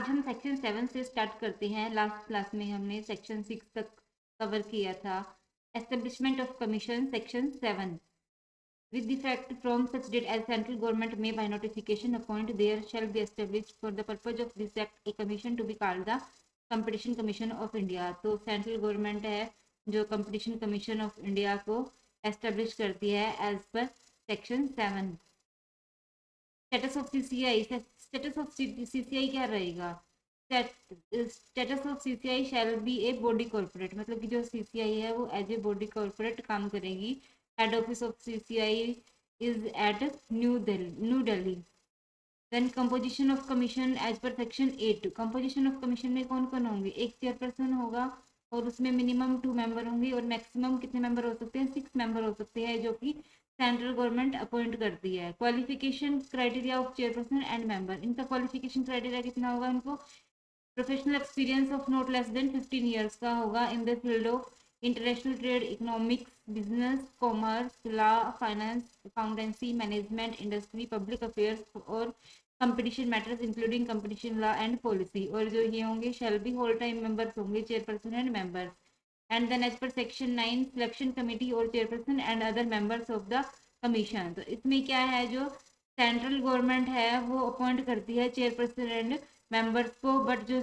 आज हम सेक्शन 7 से स्टार्ट करते हैं। लास्ट क्लास में हमने सेक्शन 6 तक कवर किया था। Establishment of commission section 7 with the effect from such date as central government may by notification appoint there shall be established for the purpose of this act a commission to be called the competition commission of India। तो central government है जो competition commission of India को establish करती है as per section 7। Status of CCI, status of CCI क्या रहेगा? Status of CCI shall be a body corporate, मतलब कि जो सीसीआई है वो एज ए बॉडी कॉर्पोरेट काम करेगी। Head office of CCI is at new Delhi. Then composition of commission as per section 8। Composition of commission में कौन कौन होंगे? एक चेयरपर्सन होगा और उसमें मिनिमम 2 मेंबर होंगे और मैक्सिमम कितने मेंबर हो सकते हैं? 6 मेंबर हो सकते हैं, जो कि सेंट्रल गवर्नमेंट अपॉइंट करती है। Qualification criteria of chairperson and member, इनका क्वालिफिकेशन क्राइटेरिया कितना होगा? उनको professional experience of not less than 15 years का होगा in the field of international trade, economics, business, commerce, law, finance, accountancy, management, industry, public affairs or competition matters including competition law and policy. और जो ये होंगे shall be whole time members होंगे, chairperson and members. And then as per section 9 selection committee और chairperson and other members of the commission. तो इसमें क्या है, जो सेंट्रल गवर्नमेंट है वो अपॉइंट करती है चेयरपर्सन एंड मेंबर्स को, बट जो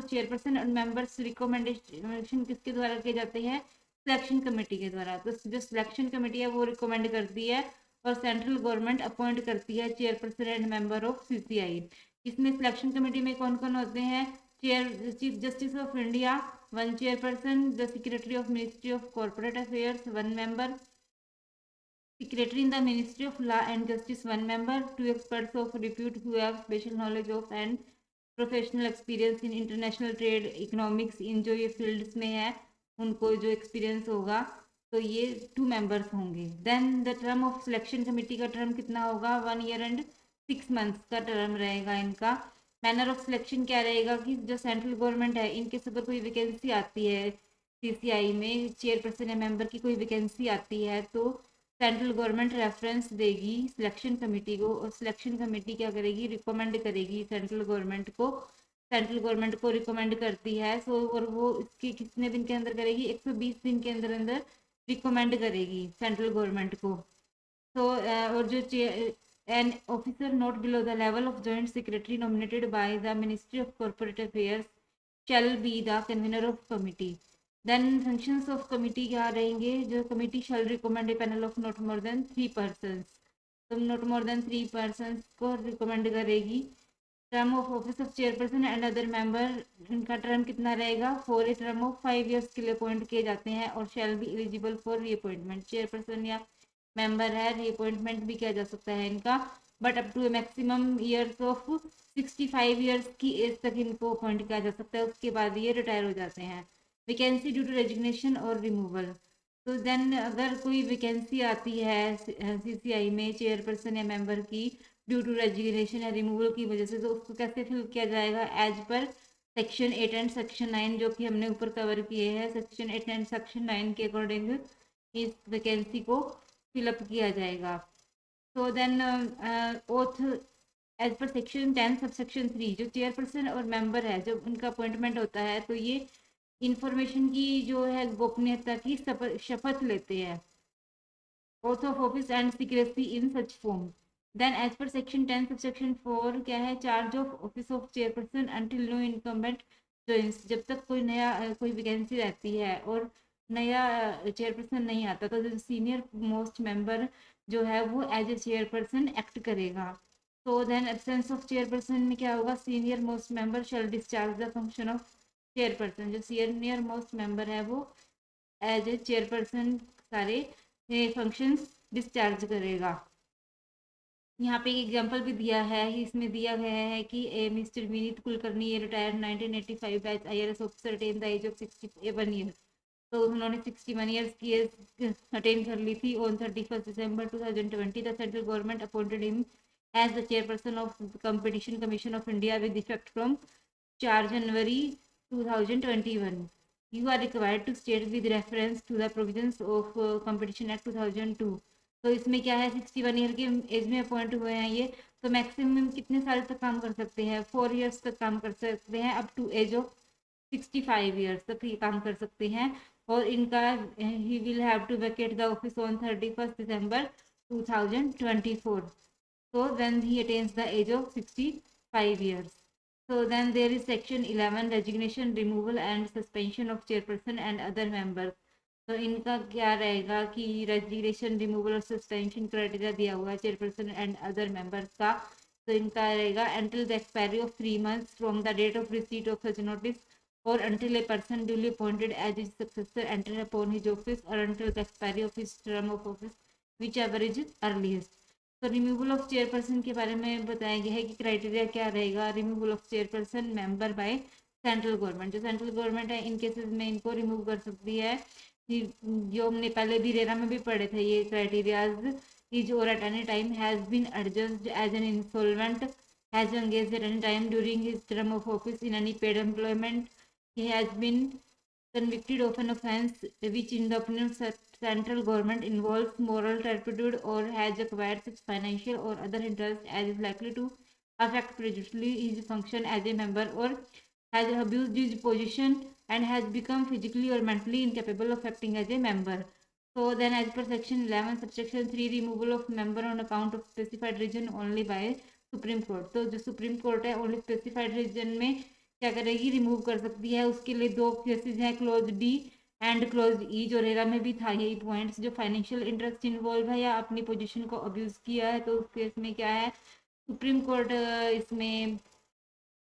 चेयरपर्सन और मेंबर्स रिकमेंडेशन किसके द्वारा किए जाते हैं? सिलेक्शन कमेटी के द्वारा। तो जो सिलेक्शन कमेटी है वो रिकमेंड करती है और सेंट्रल गवर्नमेंट अपॉइंट करती है chairperson and member of CCI. इसमें सिलेक्शन कमेटी में कौन कौन होते हैं? Chief justice of India 1 chairperson, the secretary of ministry of corporate affairs 1 member, Secretary in the Ministry of Law and Justice 1 member, 2 experts of repute who have special knowledge of and professional experience in international trade, economics, इन जो ये fields में है उनको जो experience होगा, तो ये 2 members होंगे। Then the term of selection committee का term कितना होगा? 1 year and 6 months का term रहेगा इनका। मैनर ऑफ सिलेक्शन क्या रहेगा कि जो सेंट्रल गवर्नमेंट है इनके अगर कोई वैकेंसी आती है सीसीआई में, चेयरपर्सन या मेंबर की कोई वैकेंसी आती है, तो सेंट्रल गवर्नमेंट रेफरेंस देगी सिलेक्शन कमेटी को और सिलेक्शन कमेटी क्या करेगी? रिकमेंड करेगी सेंट्रल गवर्नमेंट को। सेंट्रल गवर्नमेंट को रिकमेंड करती है सो, और वो इसके कितने दिन के अंदर करेगी? 120 दिन के अंदर अंदर रिकमेंड करेगी सेंट्रल गवर्नमेंट को। तो और जो an officer not below the level of joint secretary nominated by the ministry of corporate affairs shall be the convener of committee. Then functions of committee क्या रहेंगे? जो committee shall recommend a panel of not more than 3 persons, तो not more than 3 persons को recommend करेगी। Term of office of chairperson and other member, इनका term कितना रहेगा? For a term of 5 years के लिए अपॉइंट किए जाते हैं और shall be eligible for reappointment. Chairperson या मेंबर है, रीअपॉइंटमेंट भी किया जा सकता है इनका, but up to maximum years of 65 years की एज तक इनको अपॉइंट किया जा सकता है, उसके बाद ये रिटायर हो जाते हैं। वैकेंसी ड्यू टू रेजिग्नेशन और रिमूवल, तो देन अगर कोई वैकेंसी आती है सीसीआई में चेयरपर्सन या मेंबर की ड्यू टू रेजिग्नेशन या रिमूवल की वजह से, तो उसको कैसे फिल किया जाएगा? As per section 8 and section 9 जो कि हमने ऊपर कवर किए हैं, सेक्शन 8 एंड सेक्शन 9 के अकॉर्डिंग इस वैकेंसी को फिलअप किया जाएगा। तो then oath as per section 10 sub section 3, जो चेयरपर्सन और मेंबर है जब उनका अपॉइंटमेंट होता है तो ये इंफॉर्मेशन की जो है गोपनीयता की शपथ लेते हैं। Oath of office and secrecy in such form. Then as per section 10 sub section 4 क्या है? Charge of office of chairperson until new incumbent joins, जब तक कोई नया कोई वैकेंसी रहती है और नया चेयरपर्सन नहीं आता तो जो सीनियर मोस्ट मेंबर जो है वो एज ए चेयरपर्सन एक्ट करेगा। तो देन एब्सेंस ऑफ चेयरपर्सन में क्या होगा? Senior most member shell discharge the function of chairperson, जो सीनियर मोस्ट मेंबर है वो एज ए चेयरपर्सन सारे फंक्शंस डिस्चार्ज करेगा। यहाँ पे एक एग्जांपल भी दिया है, इसमें दिया गया है कि मिस्टर विनीत कुलकर्णी ये retired 1985 batch IRS officer attain the age of 61 year, तो उन्होंने 61 ईयर्स की एज अटेन कर ली थी। On 31 December 2020 the central government appointed him as the chairperson of competition commission of India with effect from 4 January 2021. You are required to state with reference to the provisions of Competition Act 2002. तो इसमें क्या है? 61 year की as में appoint हुए हैं ये, तो मैक्सिमम कितने साल तक काम कर सकते हैं, 4 इयर्स तक काम कर सकते हैं, up to age of 65 years तक ये काम कर सकते हैं। और इनका he will have to vacate the office on 31 December 2024, so when he attains the age of 65 years. So then there is section 11, resignation, removal and suspension of chairperson and other members. तो इनका क्या रहेगा कि resignation, removal और suspension criteria दिया हुआ है chairperson and other members का। तो इनका रहेगा until the expiry of 3 months from the date of receipt of such notice, or until a person duly appointed as his successor enter upon his office, or until the expiry of his term of office, whichever is earliest. तो removal of chairperson के बारे में बताया गया है कि criteria क्या रहेगा। Removal of chairperson member by central government, जो सेंट्रल गवर्नमेंट है इन केसेस में इनको रिमूव कर सकती है। जो हमने पहले भी रेरा में भी पढ़े थे ये क्राइटेरियाज, इज और at any time has been adjudged as an insolvent, has engaged at any time during his term of office in any paid employment, he has been convicted of an offence which in the opinion of central government involves moral turpitude, or has acquired such financial or other interest as is likely to affect prejudicially his function as a member, or has abused his position and has become physically or mentally incapable of acting as a member. So then as per section 11 subsection 3, removal of member on account of specified reason only by supreme court. तो जो supreme court है only specified reason में क्या करेगी, remove कर सकती है। उसके लिए 2 केसेस हैं, क्लोज डी एंड क्लोज ई, जो रेरा में भी था यही पॉइंट्स। जो फाइनेंशियल इंटरेस्ट इन्वॉल्व है या अपनी पोजीशन को अब्यूज किया है, तो उस केस में क्या है, सुप्रीम कोर्ट इसमें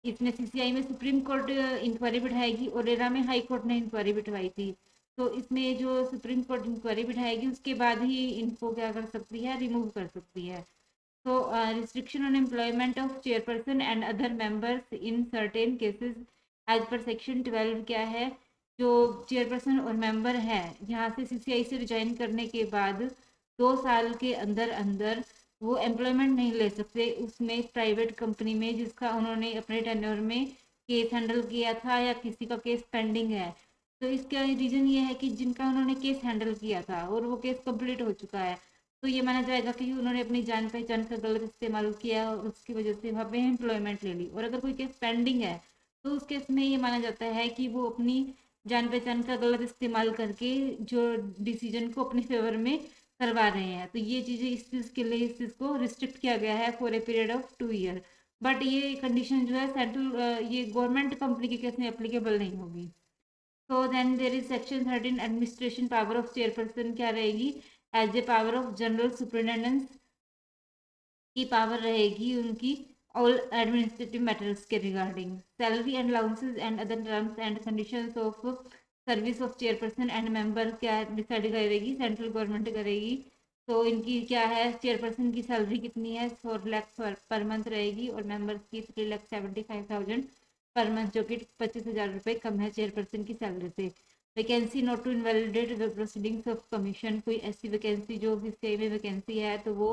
इसमें सीसीआई में सुप्रीम कोर्ट इंक्वायरी बिठाएगी और रेरा में हाई कोर्ट ने इंक्वायरी बिठवाई थी। तो इसमें जो सुप्रीम कोर्ट इंक्वायरी बिठाएगी उसके बाद ही इनको क्या कर सकती है, रिमूव कर सकती है। So restriction on employment of chairperson and other members in certain cases as per section 12 क्या है, जो चेयरपर्सन और मेंबर है यहाँ से सीसीआई से रिजाइन करने के बाद 2 साल के अंदर अंदर वो एम्प्लॉयमेंट नहीं ले सकते उसमें प्राइवेट कंपनी में जिसका उन्होंने अपने टेन्योर में केस हैंडल किया था या किसी का केस पेंडिंग है। तो इसका रीज़न ये है कि जिनका उन्होंने केस हैंडल किया था और वो केस कंप्लीट हो चुका है, तो ये माना जाएगा कि उन्होंने अपनी जान पहचान का गलत इस्तेमाल किया और उसकी वजह से वहाँ पे एम्प्लॉयमेंट ले ली। और अगर कोई केस पेंडिंग है तो उस केस में ये माना जाता है कि वो अपनी जान पहचान का गलत इस्तेमाल करके जो डिसीजन को अपने फेवर में करवा रहे हैं। तो ये चीज़ें इस चीज़ के लिए इस चीज़ को रिस्ट्रिक्ट किया गया है for a period of 2 year. But ये कंडीशन जो है सेंट्रल ये गवर्नमेंट कंपनी के केस में एप्लीकेबल नहीं होगी। तो then there is section 13, administration power of chairperson क्या रहेगी, as a power of general superintendence की पावर रहेगी उनकी ऑल एडमिनिस्ट्रेटिव मैटर्स के regarding. Salary and allowances and other terms and conditions of service of chairperson and member क्या decide करेगी, central government करेगी। तो इनकी क्या है, चेयरपर्सन की सैलरी कितनी है, 4 लाख पर मंथ रहेगी और मेंबर्स की 3,75,000 पर मंथ, जो कि 25,000 रुपये कम है चेयरपर्सन की सैलरी से। Vacancy not to invalidate the proceedings of commission, कोई ऐसी वैकेंसी जो सीसीआई में वैकेंसी है तो वो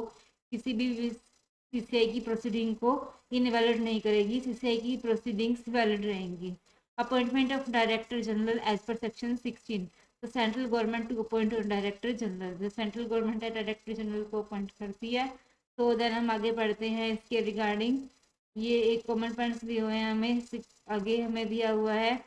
किसी भी सीसीआई की प्रोसीडिंग को इनवैलिड नहीं करेगी, सीसीआई की प्रोसीडिंग्स वैलिड रहेंगी। Appointment of director general as per section 16, तो central government to appoint director general, जो सेंट्रल गवर्नमेंट है डायरेक्टर जनरल को अपॉइंट करती है। तो देन हम आगे बढ़ते हैं इसके रिगार्डिंग। ये एक कॉमन पॉइंट्स दिए हुए हैं हमें, आगे हमें दिया हुआ है।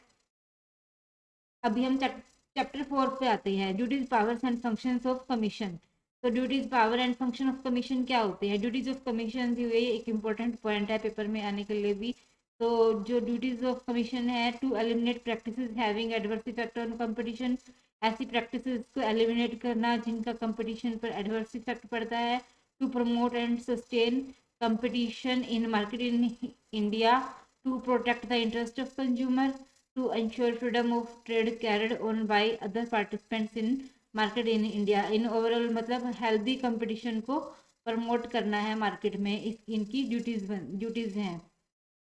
अभी हम चैप्टर 4 पे आते हैं, duties powers and functions of commission. तो duties power and function of commission क्या होते हैं, ड्यूटीज ऑफ कमीशन ये एक इंपॉर्टेंट पॉइंट है पेपर में आने के लिए भी। तो जो ड्यूटीज ऑफ कमीशन है, to eliminate practices having adverse effect on competition, ऐसी प्रैक्टिसेस को एलिमिनेट करना जिनका कंपटीशन पर एडवर्स इफेक्ट पड़ता है। To promote and sustain competition in market in India, to protect the interest of consumer, to ensure freedom of trade carried on by other participants in market in India। In overall मतलब healthy competition को promote करना है market में, इनकी duties हैं।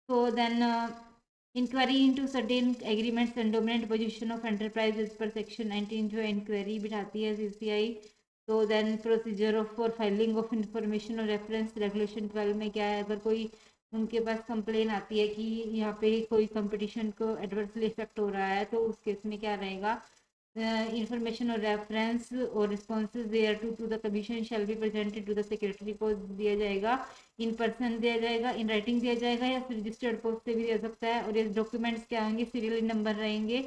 तो then inquiry into certain agreements and dominant position of enterprise as per section 19, जो inquiry बिठाती है सीसीआई। तो then procedure of for filing of information और रेफरेंस, रेगुलेशन 12 में क्या है, अगर कोई उनके पास कंप्लेन आती है कि यहाँ पे कोई कंपटीशन को एडवर्सली इफेक्ट हो रहा है तो उस केस में क्या रहेगा, इंफॉर्मेशन और रेफरेंस और responses thereto the commission shall be presented to the secretary को दिया जाएगा, इन पर्सन दिया जाएगा, इन राइटिंग दिया जाएगा, या फिर रजिस्टर्ड पोस्ट से भी दिया सकता है। और ये डॉक्यूमेंट्स क्या होंगे, सीरियल नंबर रहेंगे।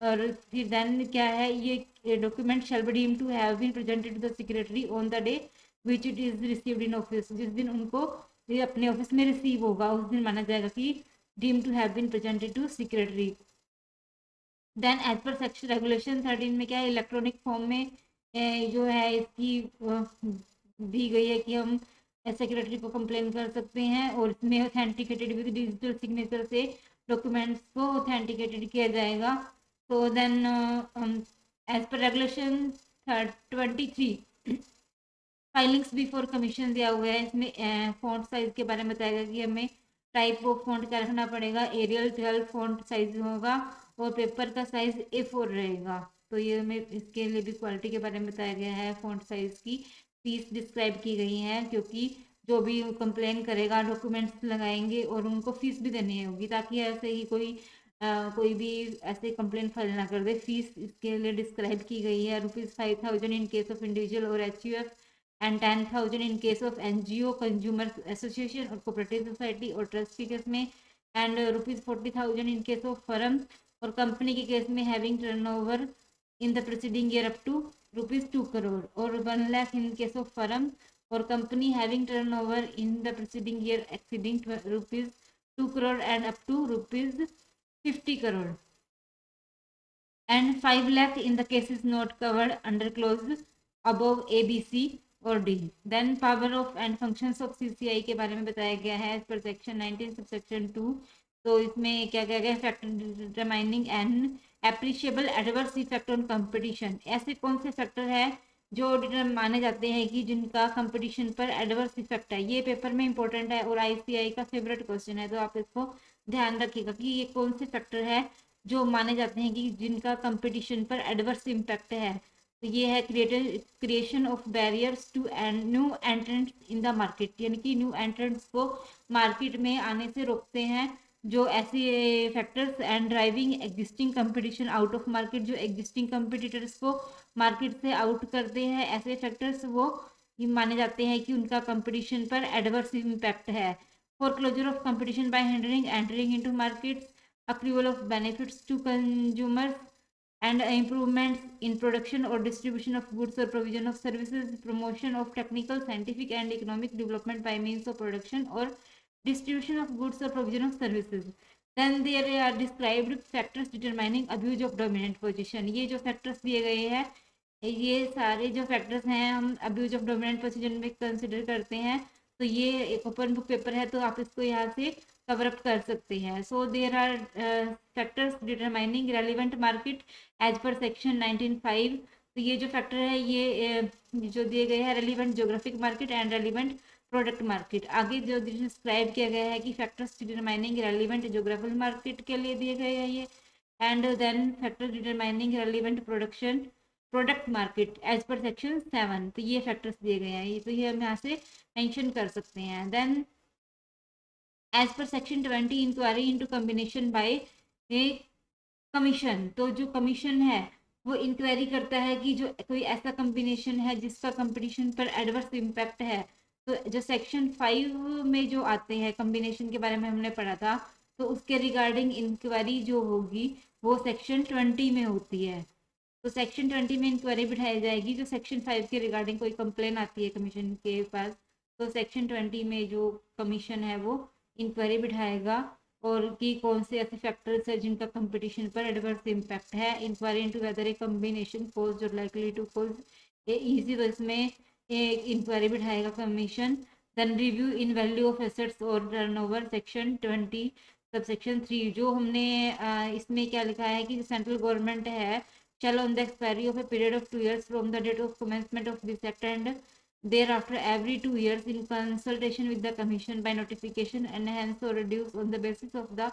और फिर देन क्या है, ये document shall be deemed to have been presented to the secretary on the day which it is received in office. जिस दिन उनको ये अपने ऑफिस में रिसीव होगा उस दिन माना जाएगा कि deemed to have been presented to secretary. Then as per section regulation 13 में क्या है, इलेक्ट्रॉनिक फॉर्म में जो है इसकी दी गई है कि हम सेक्रेटरी को कंप्लेन कर सकते हैं, और इसमें ऑथेंटिकेटेड विद डिजिटल सिग्नेचर से डॉक्यूमेंट्स को ऑथेंटिकेटेड किया जाएगा। तो then as per regulation 23 filings before commission दिया हुआ है। इसमें फॉन्ट साइज के बारे में बताया गया कि हमें टाइप ऑफ फॉन्ट क्या रखना पड़ेगा, एरियल 12 फॉन्ट साइज होगा और पेपर का साइज A4 रहेगा। तो ये हमें इसके लिए भी क्वालिटी के बारे में बताया गया है। फॉन्ट साइज की फीस डिस्क्राइब की गई है, क्योंकि जो भी कंप्लेन करेगा डॉक्यूमेंट्स लगाएंगे और उनको फीस भी देनी होगी, ताकि ऐसे ही कोई भी ऐसे कंप्लेन फाइल ना कर दे। फीस इसके लिए डिस्क्राइब की गई है, ₹5,000 in case of individual or HUF and 10,000 in case of NGO, consumer association और कोऑपरेटिव सोसाइटी और ट्रस्ट के केस में, and ₹40,000 in case of firm और कंपनी के केस में having turnover in the preceding year up to ₹2 crore, और 1 lakh in case of firm और company having turnover in the preceding year exceeding ₹2 crore and up to ₹50 crore, and 5 lakh in the cases not covered under clause above A, B, C और D. Then power of and functions of CCI के बारे में बताया गया है as per section 19 subsection 2। तो इसमें क्या क्या गया, factor determining and appreciable adverse effect on competition. ऐसे कौन से फैक्टर है जो माने जाते हैं कि जिनका कंपटीशन पर एडवर्स इफेक्ट है। ये पेपर में इंपॉर्टेंट है और ICI का फेवरेट क्वेश्चन है, तो आप इसको ध्यान रखिएगा कि ये कौन से फैक्टर है जो माने जाते हैं कि जिनका कंपटीशन पर एडवर्स इम्पैक्ट है। तो ये है creation of barriers to new entrants in the market, यानी कि न्यू एंट्रेंट्स को मार्केट में आने से रोकते हैं जो ऐसे factors, and driving existing competition out of market, जो एग्जिस्टिंग कंपटीटर्स को मार्केट से आउट करते हैं। ऐसे फैक्टर्स वो माने जाते हैं कि उनका कंपटीशन पर एडवर्स इम्पैक्ट है। For closure of competition by hindering entering into markets, accrual of benefits to consumers, and improvements in production or distribution of goods or provision of services, promotion of technical, scientific and economic development by means of production or distribution of goods or provision of services. Then there are described factors determining abuse of dominant position। ये जो factors दिए गए हैं, ये सारे जो factors हैं हम अब्यूज ऑफ डोमिनेंट पोजीशन में कंसिडर करते हैं। तो ये एक ओपन बुक पेपर है, तो आप इसको यहाँ से कवर अप कर सकते हैं। So there are factors determining relevant market as per section 19(5)। तो ये जो फैक्टर है ये जो दिए गए हैं, relevant geographic market and relevant product market. आगे जो डिस्क्राइब किया गया है कि factors determining relevant geographic market के लिए दिए गए हैं ये, and then factor determining relevant product market as per section 7। तो ये फैक्टर्स दिए गए हैं, ये तो ये हम यहाँ से मेंशन कर सकते हैं। Then as per section 20 inquiry into combination by a commission. तो जो कमीशन है वो इंक्वायरी करता है कि जो कोई ऐसा कॉम्बिनेशन है जिसका कंपटीशन पर एडवर्स इम्पैक्ट है। तो जो सेक्शन 5 में जो आते हैं कॉम्बिनेशन के बारे में हमने पढ़ा था, तो उसके रिगार्डिंग इंक्वायरी जो होगी वो सेक्शन 20 में होती है। तो सेक्शन 20 में इंक्वायरी बिठाई जाएगी। जो सेक्शन 5 के रिगार्डिंग कोई कंप्लेन आती है कमीशन के पास, तो सेक्शन 20 में जो कमीशन है वो इंक्वायरी बिठाएगा, और कि कौन से ऐसे फैक्टर्स है जिनका कंपटीशन पर एडवर्स इम्पैक्ट है। Inquiry into whether a combination cause or likely to cause a इजी, तो इसमें एक इंक्वायरी बिठाएगा commission. Then review in value of assets or turnover section 20 subsection 3। जो हमने इसमें क्या लिखा है कि सेंट्रल गवर्नमेंट है shall on the expiry of a period of 2 years from the date of commencement of this act and thereafter every 2 years in consultation with the commission by notification enhance or reduce on the basis of the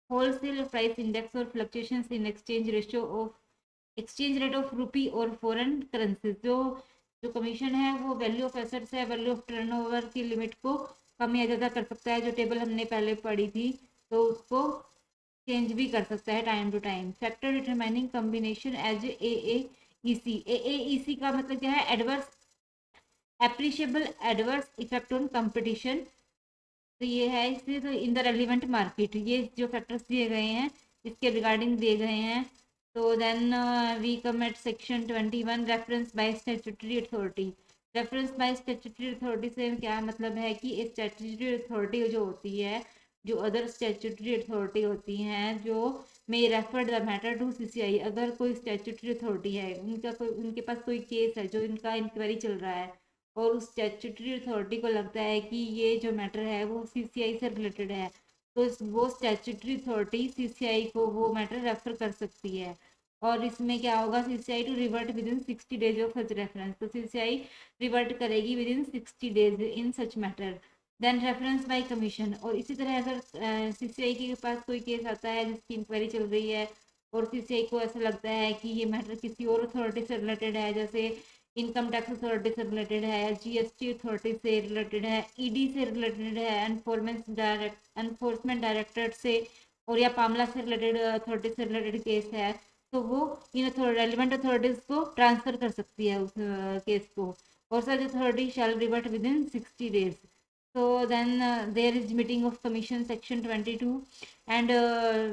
wholesale price index or fluctuations in exchange rate of rupee or foreign currencies। जो commission है वो value of assets है, value of turnover की limit को कम या ज़्यादा कर सकता है। जो टेबल हमने पहले पढ़ी थी तो उसको चेंज भी कर सकता है time to time. Factor determining combination as AAEC का मतलब क्या है, adverse appreciable adverse effect on competition. तो ये है इसलिए, तो इन द रेलिवेंट मार्केट, ये जो फैक्टर्स दिए गए हैं इसके रिगार्डिंग दिए गए हैं। तो then we come at section 21 reference by statutory authority. Reference by statutory authority से क्या मतलब है कि स्टैट्यूटरी अथॉरिटी जो होती है, जो अदर स्टैट्यूटरी अथॉरिटी होती हैं जो may refer the matter to CCI। अगर कोई स्टैट्यूटरी अथॉरिटी है, उनके पास कोई केस है जो इनका इंक्वायरी चल रहा है, और उस स्टैट्यूटरी अथॉरिटी को लगता है कि ये जो मैटर है वो CCI से रिलेटेड है, तो वो स्टैट्यूटरी अथॉरिटी CCI को वो मैटर रेफर कर सकती है। और इसमें क्या होगा, CCI to revert within 60 days of such reference. तो CCI रिवर्ट करेगी within 60 days in such matter. Then reference by commission. और इसी तरह अगर CCI के पास कोई केस आता है जिसकी इंक्वायरी चल रही है, और CCI को ऐसा लगता है कि ये मैटर किसी और अथॉरिटी से रिलेटेड है, जैसे इनकम टैक्स अथॉरिटी से रिलेटेड है, GST अथॉरिटी से रिलेटेड है, ED से रिलेटेड है, एनफोर्समेंट डायरेक्टरेट से, और या पामला से रिलेटेड अथॉरिटी से रिलेटेड केस है, तो वो इन रेलिवेंट अथॉरिटीज को ट्रांसफर कर सकती है उस केस को। और such authority shall revert within 60 days. So then there is meeting of commission section 22 and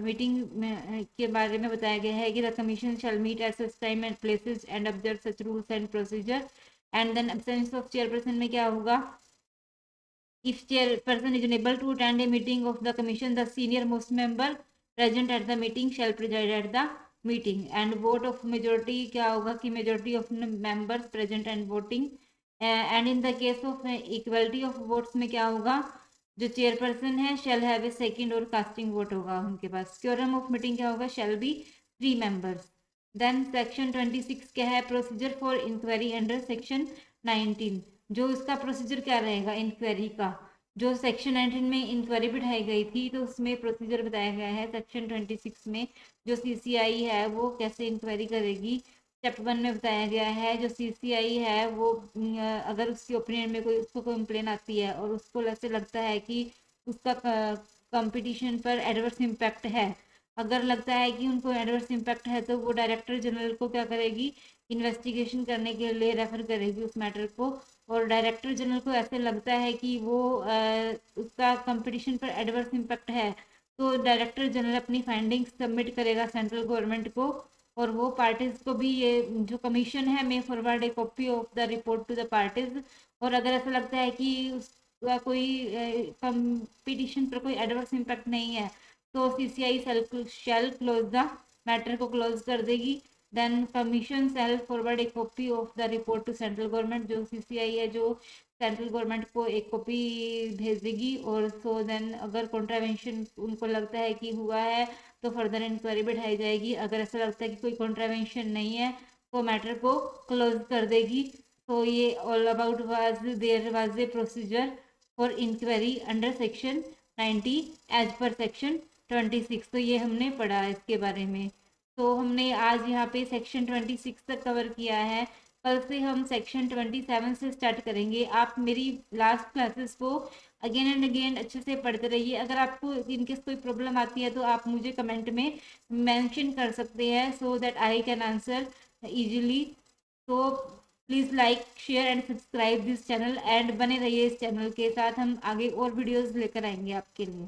meeting के बारे में बताया गया है कि the commission shall meet at such time and places and observe such rules and procedure। and then absence of chairperson में क्या होगा, if chairperson is unable to attend a meeting of the commission, the senior most member present at the meeting shall preside at the meeting। and vote of majority क्या होगा कि majority of members present and voting। And in the case of equality of votes में क्या होगा, जो chairperson है shall have a second और casting vote होगा उनके पास। क्योरम ऑफ मीटिंग क्या होगा, shall be 3 members. Then section 26 क्या है, procedure for inquiry under section 19। जो इसका प्रोसीजर क्या रहेगा इंक्वायरी का, जो सेक्शन 19 में इंक्वायरी बिठाई गई थी तो उसमें प्रोसीजर बताया गया है सेक्शन 26 में। जो CCI है वो कैसे इंक्वायरी करेगी, चैप्टर 1 में बताया गया है। जो CCI है वो अगर उसकी ओपिनियन में कोई उसको कंप्लेन आती है और उसको ऐसे लगता है कि उसका कंपटीशन पर एडवर्स इम्पैक्ट है, अगर लगता है कि उनको एडवर्स इम्पैक्ट है, तो वो डायरेक्टर जनरल को क्या करेगी, इन्वेस्टिगेशन करने के लिए रेफर करेगी उस मैटर को। और डायरेक्टर जनरल को ऐसे लगता है कि वो उसका कंपटीशन पर एडवर्स इम्पैक्ट है, तो डायरेक्टर जनरल अपनी फाइंडिंग्स सबमिट करेगा सेंट्रल गवर्नमेंट को। और वो पार्टीज को भी ये जो कमीशन है may forward a copy of the report to the parties. और अगर ऐसा लगता है कि उसका कोई कंपटीशन पर कोई एडवर्स इम्पैक्ट नहीं है, तो CCI shall close the matter को क्लोज कर देगी। Then commission shall forward a copy of the report to central government. जो CCI है जो सेंट्रल गवर्नमेंट को एक कॉपी भेजेगी। और सो देन अगर कॉन्ट्रावेंशन उनको लगता है कि हुआ है तो फर्दर इंक्वायरी बैठाई जाएगी। अगर ऐसा लगता है कि कोई कॉन्ट्रावेंशन नहीं है तो मैटर को क्लोज कर देगी। तो ये all about was there was a procedure for inquiry under section 90 as per section 26। तो ये हमने पढ़ा इसके बारे में। तो हमने आज यहाँ पे सेक्शन 26 तक कवर किया है। कल से हम सेक्शन 27 से स्टार्ट करेंगे। आप मेरी लास्ट क्लासेस को अगेन एंड अगेन अच्छे से पढ़ते रहिए। अगर आपको इनकेस कोई प्रॉब्लम आती है तो आप मुझे कमेंट में मेंशन कर सकते हैं, so that I can answer easily. तो please like share and subscribe this channel, and बने रहिए इस चैनल के साथ। हम आगे और वीडियोस लेकर आएंगे आपके लिए।